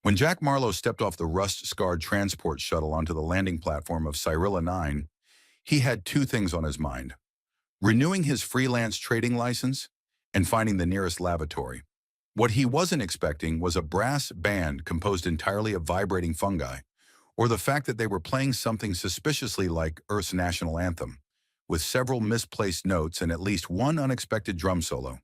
When Jack Marlowe stepped off the rust-scarred transport shuttle onto the landing platform of Cyrilla 9, he had two things on his mind: renewing his freelance trading license and finding the nearest lavatory. What he wasn't expecting was a brass band composed entirely of vibrating fungi, or the fact that they were playing something suspiciously like Earth's national anthem, with several misplaced notes and at least one unexpected drum solo.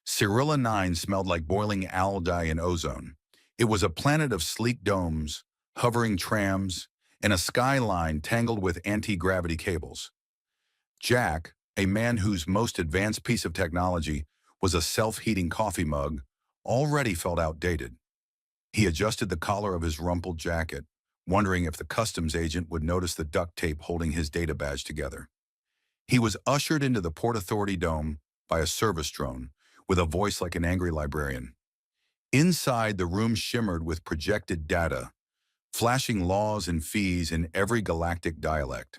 Cyrilla 9 smelled like boiling algae and ozone. It was a planet of sleek domes, hovering trams, and a skyline tangled with anti-gravity cables. Jack, a man whose most advanced piece of technology was a self-heating coffee mug, already felt outdated. He adjusted the collar of his rumpled jacket, wondering if the customs agent would notice the duct tape holding his data badge together. He was ushered into the Port Authority dome by a service drone, with a voice like an angry librarian. Inside, the room shimmered with projected data, flashing laws and fees in every galactic dialect.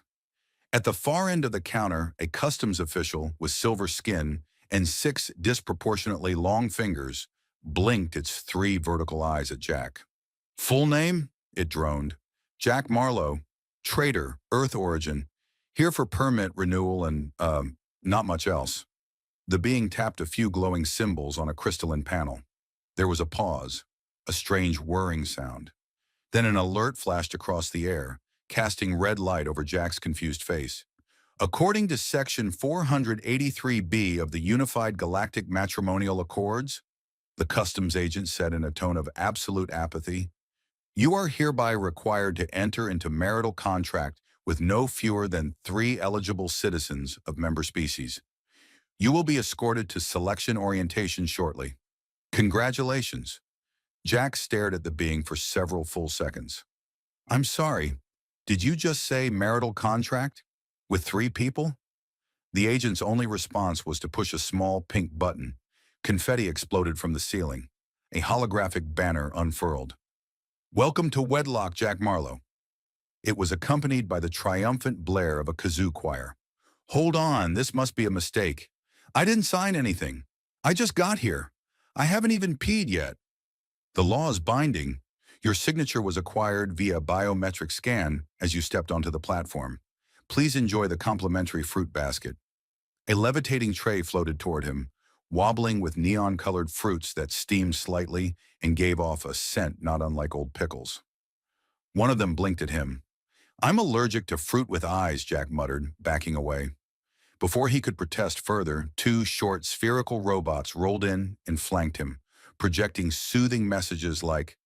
At the far end of the counter, a customs official with silver skin and 6 disproportionately long fingers blinked its 3 vertical eyes at Jack. "Full name?" it droned. "Jack Marlowe, trader, Earth origin, here for permit renewal and, not much else." The being tapped a few glowing symbols on a crystalline panel. There was a pause, a strange whirring sound. Then an alert flashed across the air, casting red light over Jack's confused face. "According to Section 483B of the Unified Galactic Matrimonial Accords," the customs agent said in a tone of absolute apathy, "you are hereby required to enter into marital contract with no fewer than 3 eligible citizens of member species. You will be escorted to selection orientation shortly. Congratulations." Jack stared at the being for several full seconds. "I'm sorry, did you just say marital contract? With 3 people?" The agent's only response was to push a small pink button. Confetti exploded from the ceiling. A holographic banner unfurled. "Welcome to wedlock, Jack Marlowe." It was accompanied by the triumphant blare of a kazoo choir. "Hold on, this must be a mistake. I didn't sign anything. I just got here. I haven't even peed yet." "The law is binding. Your signature was acquired via biometric scan as you stepped onto the platform. Please enjoy the complimentary fruit basket." A levitating tray floated toward him, wobbling with neon-colored fruits that steamed slightly and gave off a scent not unlike old pickles. One of them blinked at him. "I'm allergic to fruit with eyes," Jack muttered, backing away. Before he could protest further, 2 short spherical robots rolled in and flanked him, projecting soothing messages like,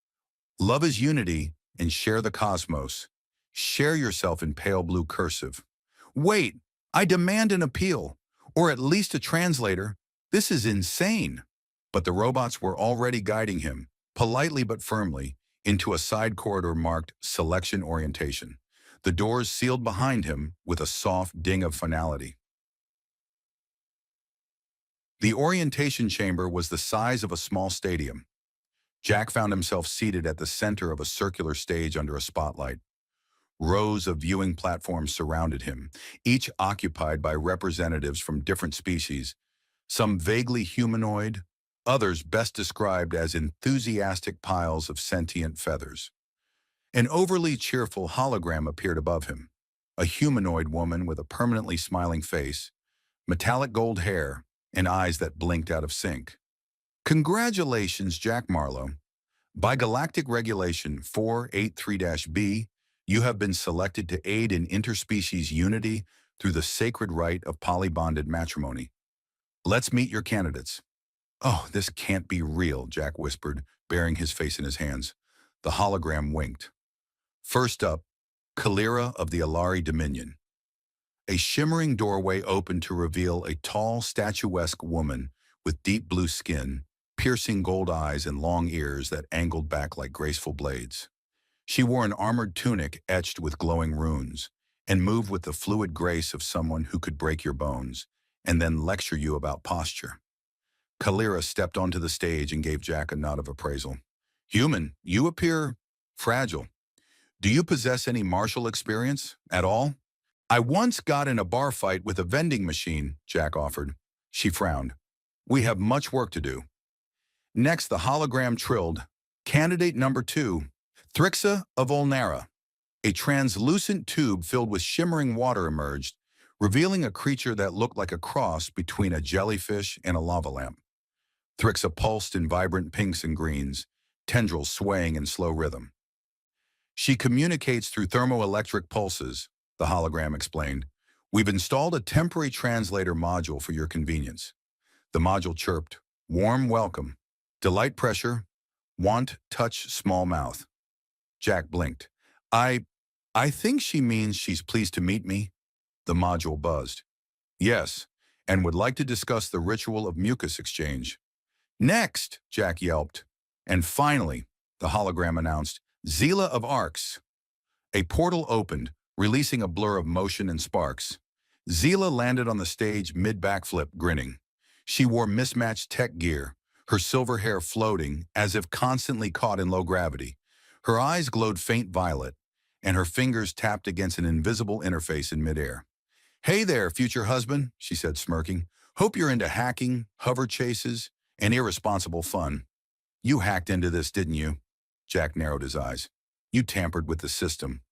"Love is unity and share the cosmos. Share yourself," in pale blue cursive. "Wait, I demand an appeal, or at least a translator. This is insane." But the robots were already guiding him, politely but firmly, into a side corridor marked Selection Orientation. The doors sealed behind him with a soft ding of finality. The orientation chamber was the size of a small stadium. Jack found himself seated at the center of a circular stage under a spotlight. Rows of viewing platforms surrounded him, each occupied by representatives from different species, some vaguely humanoid, others best described as enthusiastic piles of sentient feathers. An overly cheerful hologram appeared above him, a humanoid woman with a permanently smiling face, metallic gold hair, and eyes that blinked out of sync. "Congratulations, Jack Marlowe. By Galactic Regulation 483-B, you have been selected to aid in interspecies unity through the sacred rite of polybonded matrimony. Let's meet your candidates." "Oh, this can't be real," Jack whispered, burying his face in his hands. The hologram winked. "First up, Kalira of the Alari Dominion." A shimmering doorway opened to reveal a tall, statuesque woman with deep blue skin, piercing gold eyes and long ears that angled back like graceful blades. She wore an armored tunic etched with glowing runes, and moved with the fluid grace of someone who could break your bones, and then lecture you about posture. Kalira stepped onto the stage and gave Jack a nod of appraisal. "Human, you appear fragile. Do you possess any martial experience at all?" "I once got in a bar fight with a vending machine," Jack offered. She frowned. "We have much work to do." Next, the hologram trilled, Candidate number 2, Thrixa of Olnara. A translucent tube filled with shimmering water emerged, revealing a creature that looked like a cross between a jellyfish and a lava lamp. Thrixa pulsed in vibrant pinks and greens, tendrils swaying in slow rhythm. She communicates through thermoelectric pulses, the hologram explained. We've installed a temporary translator module for your convenience. The module chirped, warm welcome, delight pressure, want touch small mouth. Jack blinked. I think she means she's pleased to meet me, the module buzzed. Yes, and would like to discuss the ritual of mucus exchange. Next, Jack yelped. And finally, the hologram announced, Zila of Arcs. A portal opened, releasing a blur of motion and sparks. Zila landed on the stage mid-backflip, grinning. She wore mismatched tech gear, her silver hair floating as if constantly caught in low gravity. Her eyes glowed faint violet, and her fingers tapped against an invisible interface in midair. Hey there, future husband, she said, smirking. Hope you're into hacking, hover chases, and irresponsible fun. You hacked into this, didn't you? Jack narrowed his eyes. You tampered with the system.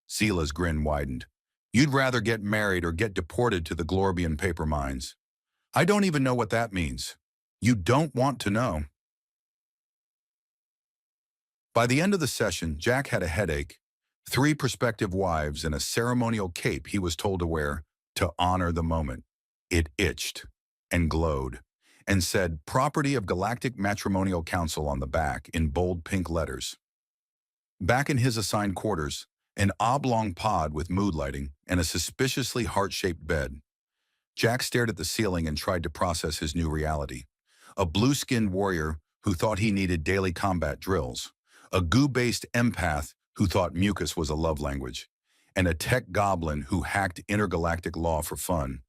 Zila's grin widened. You'd rather get married or get deported to the Glorbian paper mines. I don't even know what that means. You don't want to know. By the end of the session, Jack had a headache, 3 prospective wives, and a ceremonial cape he was told to wear to honor the moment. It itched and glowed and said, Property of Galactic Matrimonial Council on the back in bold pink letters. Back in his assigned quarters, an oblong pod with mood lighting and a suspiciously heart-shaped bed. Jack stared at the ceiling and tried to process his new reality. A blue-skinned warrior who thought he needed daily combat drills, a goo-based empath who thought mucus was a love language, and a tech goblin who hacked intergalactic law for fun.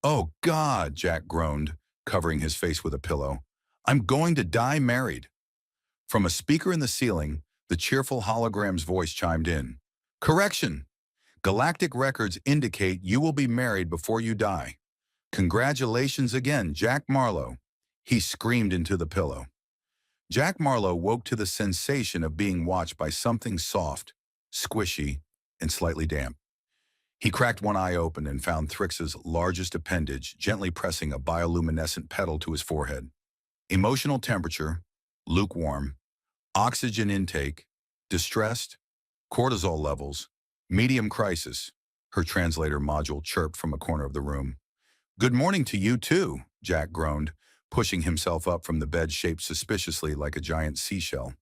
Oh God, Jack groaned, covering his face with a pillow. I'm going to die married. From a speaker in the ceiling, the cheerful hologram's voice chimed in. Correction! Galactic records indicate you will be married before you die. Congratulations again, Jack Marlowe. He screamed into the pillow. Jack Marlowe woke to the sensation of being watched by something soft, squishy, and slightly damp. He cracked one eye open and found Thrix's largest appendage gently pressing a bioluminescent petal to his forehead. Emotional temperature, lukewarm, oxygen intake, distressed, cortisol levels, medium crisis, her translator module chirped from a corner of the room. Good morning to you too, Jack groaned, pushing himself up from the bed shaped suspiciously like a giant seashell.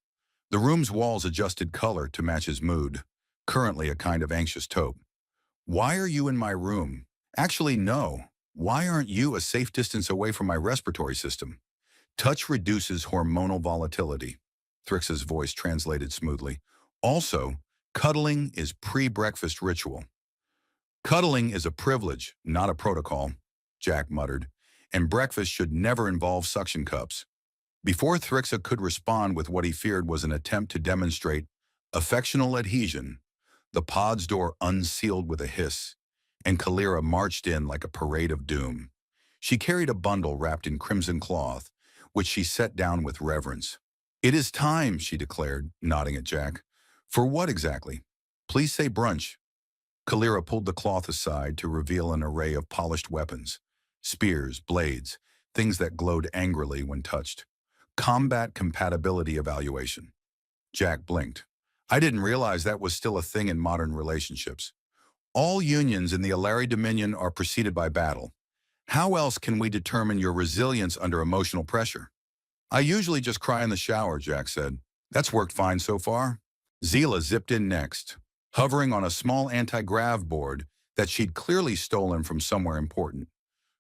The room's walls adjusted color to match his mood, currently a kind of anxious taupe. Why are you in my room? Actually, no. Why aren't you a safe distance away from my respiratory system? Touch reduces hormonal volatility, Thrix's voice translated smoothly. Also, cuddling is pre-breakfast ritual. Cuddling is a privilege, not a protocol, Jack muttered, and breakfast should never involve suction cups. Before Thrixa could respond with what he feared was an attempt to demonstrate affectional adhesion, the pod's door unsealed with a hiss, and Kalira marched in like a parade of doom. She carried a bundle wrapped in crimson cloth, which she set down with reverence. It is time, she declared, nodding at Jack. For what exactly? Please say brunch. Kalira pulled the cloth aside to reveal an array of polished weapons. Spears, blades, things that glowed angrily when touched. Combat compatibility evaluation. Jack blinked. I didn't realize that was still a thing in modern relationships. All unions in the Alari Dominion are preceded by battle. How else can we determine your resilience under emotional pressure? I usually just cry in the shower, Jack said. That's worked fine so far. Zila zipped in next, hovering on a small anti-grav board that she'd clearly stolen from somewhere important.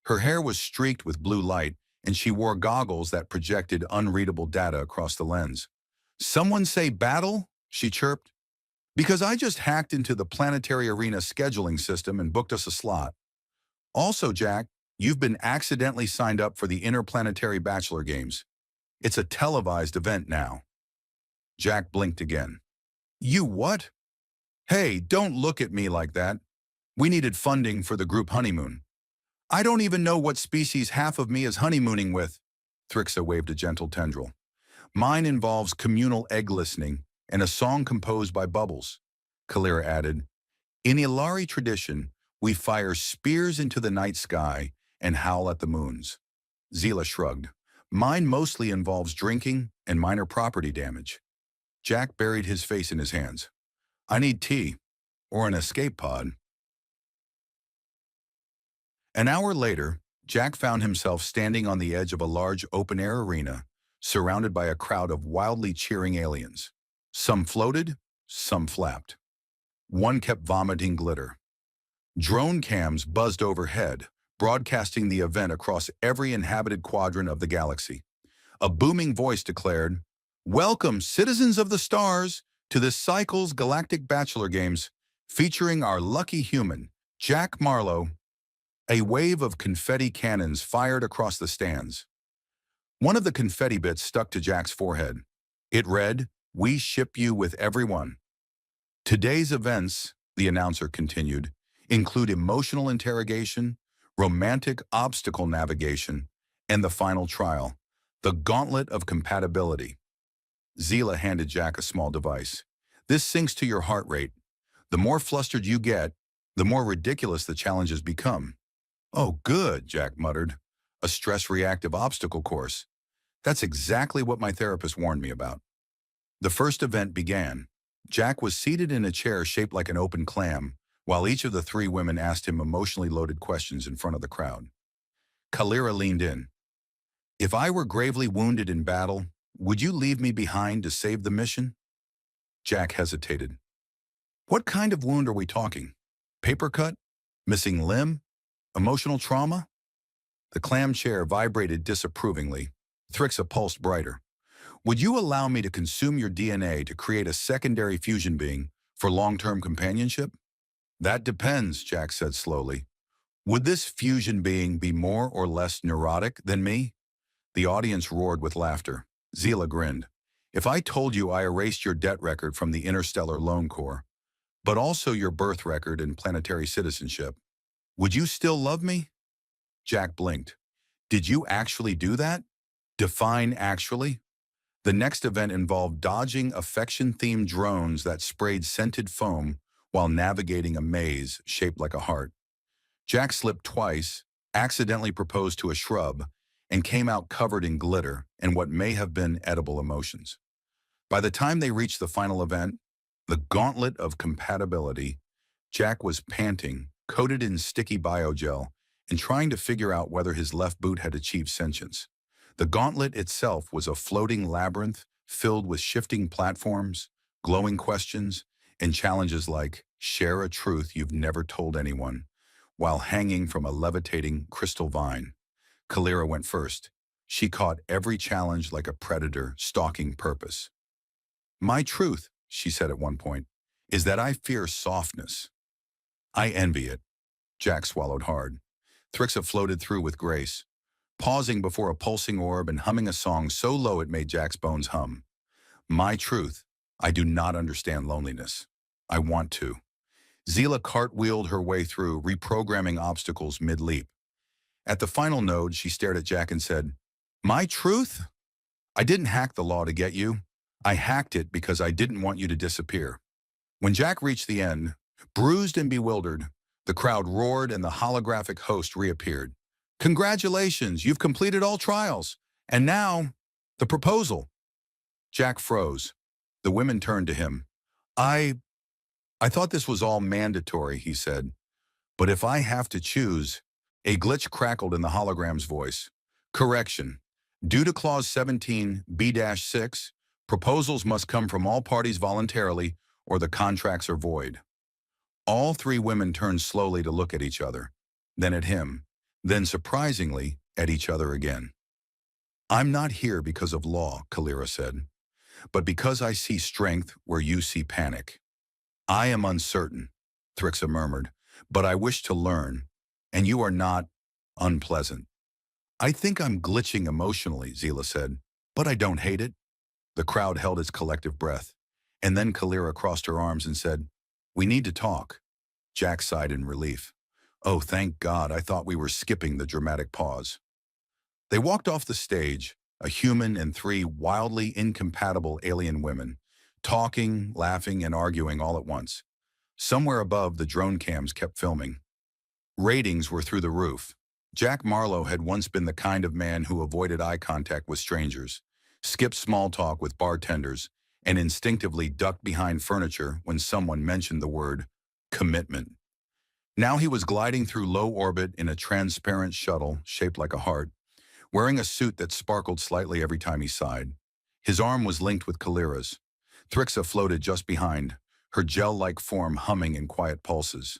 Her hair was streaked with blue light, and she wore goggles that projected unreadable data across the lens. Someone say battle? She chirped. Because I just hacked into the planetary arena scheduling system and booked us a slot. Also, Jack, you've been accidentally signed up for the Interplanetary Bachelor Games. It's a televised event now. Jack blinked again. You what? Hey, don't look at me like that. We needed funding for the group honeymoon. I don't even know what species half of me is honeymooning with. Thrixa waved a gentle tendril. Mine involves communal egg listening and a song composed by Bubbles. Kalira added, in Ilari tradition, we fire spears into the night sky and howl at the moons. Zila shrugged. Mine mostly involves drinking and minor property damage. Jack buried his face in his hands. I need tea, or an escape pod. An hour later, Jack found himself standing on the edge of a large open-air arena, surrounded by a crowd of wildly cheering aliens. Some floated, some flapped. One kept vomiting glitter. Drone cams buzzed overhead, broadcasting the event across every inhabited quadrant of the galaxy. A booming voice declared, welcome, citizens of the stars, to this cycle's Galactic Bachelor Games, featuring our lucky human, Jack Marlowe. A wave of confetti cannons fired across the stands. One of the confetti bits stuck to Jack's forehead. It read, we ship you with everyone. Today's events, the announcer continued, include emotional interrogation, romantic obstacle navigation, and the final trial, the gauntlet of compatibility. Zila handed Jack a small device. This syncs to your heart rate. The more flustered you get, the more ridiculous the challenges become. Oh, good, Jack muttered. A stress-reactive obstacle course. That's exactly what my therapist warned me about. The first event began. Jack was seated in a chair shaped like an open clam, while each of the three women asked him emotionally loaded questions in front of the crowd. Kalira leaned in. If I were gravely wounded in battle, would you leave me behind to save the mission? Jack hesitated. What kind of wound are we talking? Paper cut? Missing limb? Emotional trauma? The clam chair vibrated disapprovingly. Thrixa pulsed brighter. Would you allow me to consume your DNA to create a secondary fusion being for long-term companionship? That depends, Jack said slowly. Would this fusion being be more or less neurotic than me? The audience roared with laughter. Zila grinned. If I told you I erased your debt record from the Interstellar Loan Corps, but also your birth record and planetary citizenship, would you still love me? Jack blinked. Did you actually do that? Define actually. The next event involved dodging affection-themed drones that sprayed scented foam while navigating a maze shaped like a heart. Jack slipped twice, accidentally proposed to a shrub, and came out covered in glitter and what may have been edible emotions. By the time they reached the final event, the gauntlet of compatibility, Jack was panting, coated in sticky biogel, and trying to figure out whether his left boot had achieved sentience. The gauntlet itself was a floating labyrinth filled with shifting platforms, glowing questions, and challenges like, share a truth you've never told anyone, while hanging from a levitating crystal vine. Kalira went first. She caught every challenge like a predator stalking purpose. My truth, she said at one point, is that I fear softness. I envy it. Jack swallowed hard. Thrixa floated through with grace, pausing before a pulsing orb and humming a song so low it made Jack's bones hum. My truth, I do not understand loneliness. I want to. Zila cartwheeled her way through, reprogramming obstacles mid-leap. At the final node, she stared at Jack and said, my truth? I didn't hack the law to get you. I hacked it because I didn't want you to disappear. When Jack reached the end, bruised and bewildered, the crowd roared and the holographic host reappeared. Congratulations, you've completed all trials. And now, the proposal. Jack froze. The women turned to him. I thought this was all mandatory, he said. But if I have to choose, a glitch crackled in the hologram's voice. Correction. Due to Clause 17B-6, proposals must come from all parties voluntarily or the contracts are void. All three women turned slowly to look at each other, then at him, then surprisingly at each other again. I'm not here because of law, Kalira said, but because I see strength where you see panic. I am uncertain, Thrixa murmured, but I wish to learn, and you are not unpleasant. I think I'm glitching emotionally, Zila said, but I don't hate it. The crowd held its collective breath, and then Kalira crossed her arms and said, we need to talk. Jack sighed in relief. Oh, thank God, I thought we were skipping the dramatic pause. They walked off the stage, a human and three wildly incompatible alien women, talking, laughing, and arguing all at once. Somewhere above, the drone cams kept filming. Ratings were through the roof. Jack Marlowe had once been the kind of man who avoided eye contact with strangers, skipped small talk with bartenders, and instinctively ducked behind furniture when someone mentioned the word commitment. Now he was gliding through low orbit in a transparent shuttle shaped like a heart, wearing a suit that sparkled slightly every time he sighed. His arm was linked with Kalira's. Thrixa floated just behind, her gel-like form humming in quiet pulses.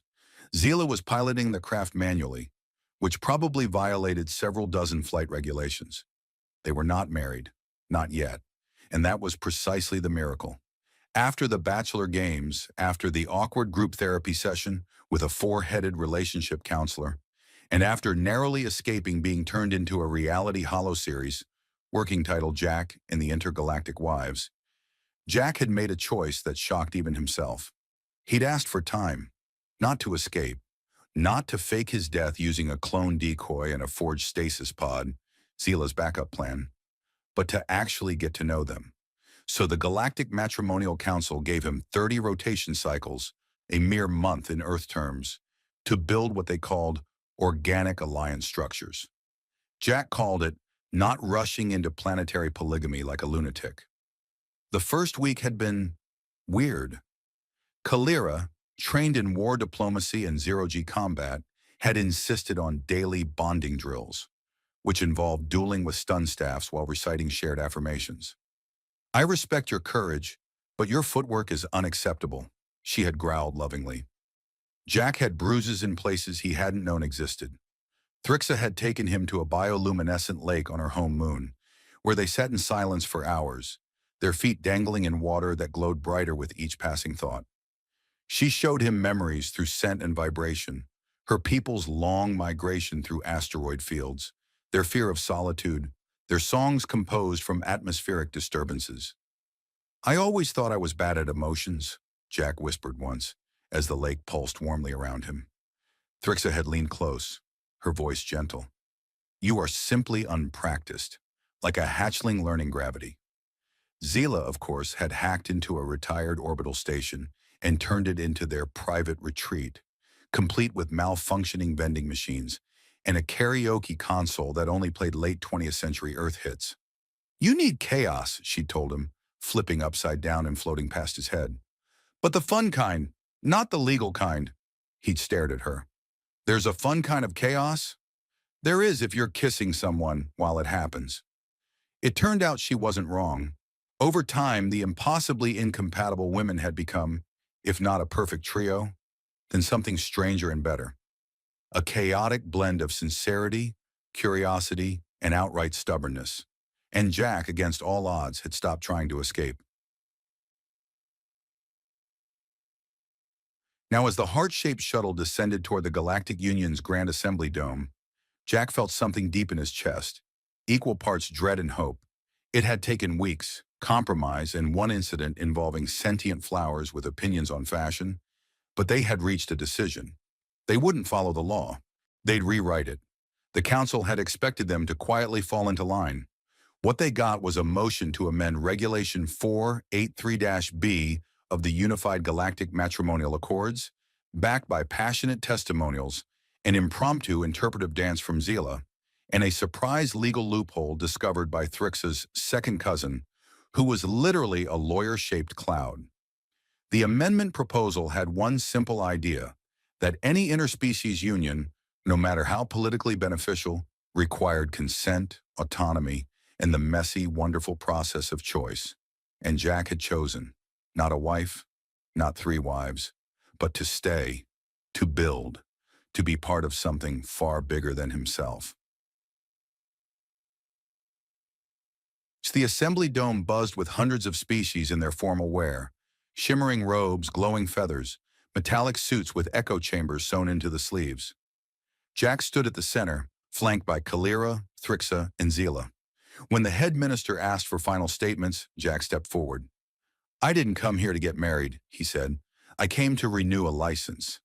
Zila was piloting the craft manually, which probably violated several dozen flight regulations. They were not married, not yet, and that was precisely the miracle. After the bachelor games, after the awkward group therapy session with a four-headed relationship counselor, and after narrowly escaping being turned into a reality holo-series, working title Jack and the Intergalactic Wives, Jack had made a choice that shocked even himself. He'd asked for time, not to escape, not to fake his death using a clone decoy and a forged stasis pod, Zila's backup plan, but to actually get to know them. So the Galactic Matrimonial Council gave him 30 rotation cycles, a mere month in Earth terms, to build what they called organic alliance structures. Jack called it not rushing into planetary polygamy like a lunatic. The first week had been weird. Kalira, trained in war diplomacy and zero-G combat, had insisted on daily bonding drills, which involved dueling with stun staffs while reciting shared affirmations. "I respect your courage, but your footwork is unacceptable," she had growled lovingly. Jack had bruises in places he hadn't known existed. Thrixa had taken him to a bioluminescent lake on her home moon, where they sat in silence for hours, their feet dangling in water that glowed brighter with each passing thought. She showed him memories through scent and vibration, her people's long migration through asteroid fields, their fear of solitude, their songs composed from atmospheric disturbances. "I always thought I was bad at emotions," Jack whispered once, as the lake pulsed warmly around him. Thrixa had leaned close, her voice gentle. "You are simply unpracticed, like a hatchling learning gravity." Zila, of course, had hacked into a retired orbital station and turned it into their private retreat, complete with malfunctioning vending machines and a karaoke console that only played late 20th century Earth hits. "You need chaos," she told him, flipping upside down and floating past his head. "But the fun kind, not the legal kind." He'd stared at her. "There's a fun kind of chaos?" "There is if you're kissing someone while it happens." It turned out she wasn't wrong. Over time, the impossibly incompatible women had become, if not a perfect trio, then something stranger and better. A chaotic blend of sincerity, curiosity, and outright stubbornness. And Jack, against all odds, had stopped trying to escape. Now, as the heart-shaped shuttle descended toward the Galactic Union's Grand Assembly Dome, Jack felt something deep in his chest, equal parts dread and hope. It had taken weeks, compromise, and one incident involving sentient flowers with opinions on fashion, but they had reached a decision. They wouldn't follow the law. They'd rewrite it. The council had expected them to quietly fall into line. What they got was a motion to amend Regulation 483-B of the Unified Galactic Matrimonial Accords, backed by passionate testimonials, an impromptu interpretive dance from Zila, and a surprise legal loophole discovered by Thrixa's second cousin, who was literally a lawyer-shaped cloud. The amendment proposal had one simple idea, that any interspecies union, no matter how politically beneficial, required consent, autonomy, and the messy, wonderful process of choice. And Jack had chosen, not a wife, not three wives, but to stay, to build, to be part of something far bigger than himself. The assembly dome buzzed with hundreds of species in their formal wear, shimmering robes, glowing feathers, metallic suits with echo chambers sewn into the sleeves. Jack stood at the center, flanked by Kalira, Thrixa, and Zila. When the head minister asked for final statements, Jack stepped forward. "I didn't come here to get married," he said. "I came to renew a license.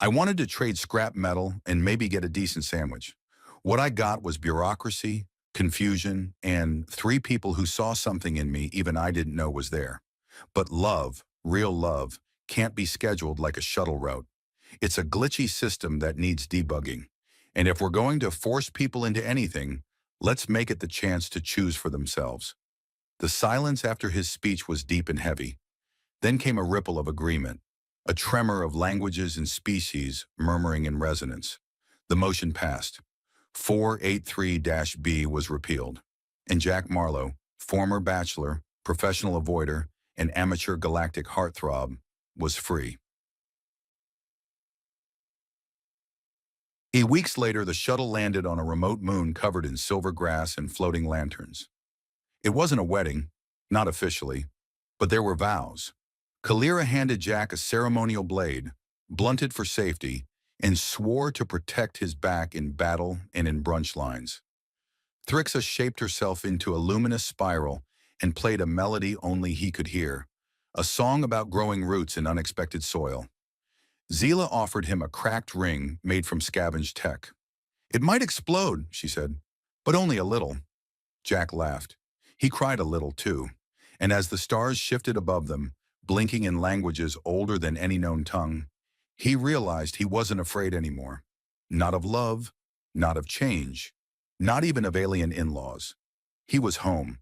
I wanted to trade scrap metal and maybe get a decent sandwich. What I got was bureaucracy, confusion, and 3 people who saw something in me even I didn't know was there. But love, real love, can't be scheduled like a shuttle route. It's a glitchy system that needs debugging. And if we're going to force people into anything, let's make it the chance to choose for themselves. The silence after his speech was deep and heavy. Then came a ripple of agreement, a tremor of languages and species murmuring in resonance. The motion passed. 483-B was repealed, and Jack Marlowe, former bachelor, professional avoider, and amateur galactic heartthrob, was free. Weeks later, the shuttle landed on a remote moon covered in silver grass and floating lanterns. It wasn't a wedding, not officially, but there were vows. Kalira handed Jack a ceremonial blade, blunted for safety, and swore to protect his back in battle and in brunch lines. Thrixa shaped herself into a luminous spiral and played a melody only he could hear, a song about growing roots in unexpected soil. Zila offered him a cracked ring made from scavenged tech. "It might explode," she said, "but only a little." Jack laughed. He cried a little, too, and as the stars shifted above them, blinking in languages older than any known tongue, he realized he wasn't afraid anymore. Not of love, not of change, not even of alien in-laws. He was home,